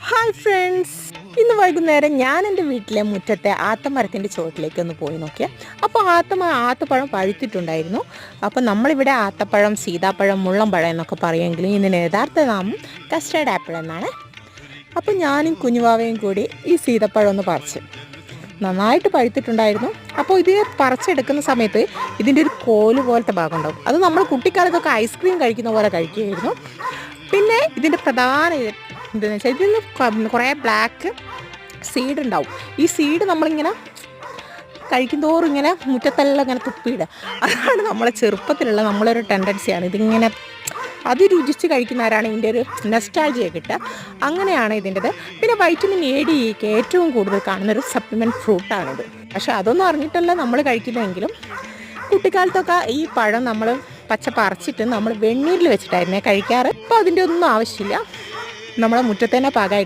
Hi friends, ഇന്ന് വൈകുന്നേരം ഞാൻ എൻ്റെ വീട്ടിലെ മുറ്റത്തെ ആത്തമരത്തിൻ്റെ ചുവട്ടിലേക്ക് ഒന്ന് പോയി നോക്കിയാൽ അപ്പോൾ ആത്തപ്പഴം പഴുത്തിട്ടുണ്ടായിരുന്നു. അപ്പോൾ നമ്മളിവിടെ ആത്തപ്പഴം, സീതാപ്പഴം, മുള്ളംപഴം എന്നൊക്കെ പറയുമെങ്കിലും ഇതിന് യഥാർത്ഥ നാമം കസ്റ്റേർഡ് ആപ്പിൾ എന്നാണ്. അപ്പോൾ ഞാനും കുഞ്ഞുവാവയും കൂടി ഈ സീതപ്പഴം ഒന്ന് പറിച്ച് നന്നായിട്ട് പഴുത്തിട്ടുണ്ടായിരുന്നു. അപ്പോൾ ഇത് പറിച്ചെടുക്കുന്ന സമയത്ത് ഇതിൻ്റെ ഒരു കോല് പോലത്തെ ഭാഗം ഉണ്ടാവും. അത് നമ്മൾ കുട്ടിക്കാലത്തൊക്കെ ഐസ്ക്രീം കഴിക്കുന്ന പോലെ കഴിക്കുകയായിരുന്നു. പിന്നെ ഇതിൻ്റെ പ്രധാന എന്താണെന്ന് വെച്ചാൽ ഇതിൽ കുറേ ബ്ലാക്ക് സീഡ് ഉണ്ടാവും. ഈ സീഡ് നമ്മളിങ്ങനെ കഴിക്കുന്തോറും ഇങ്ങനെ മുറ്റത്തെല്ലാം ഇങ്ങനെ തുപ്പിയിടുക. അതാണ് നമ്മളെ ചെറുപ്പത്തിലുള്ള നമ്മളൊരു ടെൻഡൻസിയാണ്. ഇതിങ്ങനെ രുചിച്ച് കഴിക്കുന്നവരാണ് ഇതിൻ്റെ ഒരു നെസ്റ്റാൾജിയ കിട്ടുക. അങ്ങനെയാണ് ഇതിൻ്റെത്. പിന്നെ വൈറ്റമിൻ എ ഡി ഇക്ക് ഏറ്റവും കൂടുതൽ കാണുന്നൊരു സപ്ലിമെൻറ്റ് ഫ്രൂട്ടാണിത്. പക്ഷെ അതൊന്നും അറിഞ്ഞിട്ടല്ല നമ്മൾ കഴിക്കുന്നതെങ്കിലും കുട്ടിക്കാലത്തൊക്കെ ഈ പഴം നമ്മൾ പച്ച പറിച്ചിട്ട് നമ്മൾ വെണ്ണീരിൽ വെച്ചിട്ടായിരുന്നേ കഴിക്കാറ്. അപ്പോൾ അതിൻ്റെ ഒന്നും ആവശ്യമില്ല. നമ്മളെ മുറ്റത്തേനെ പാകമായിട്ട്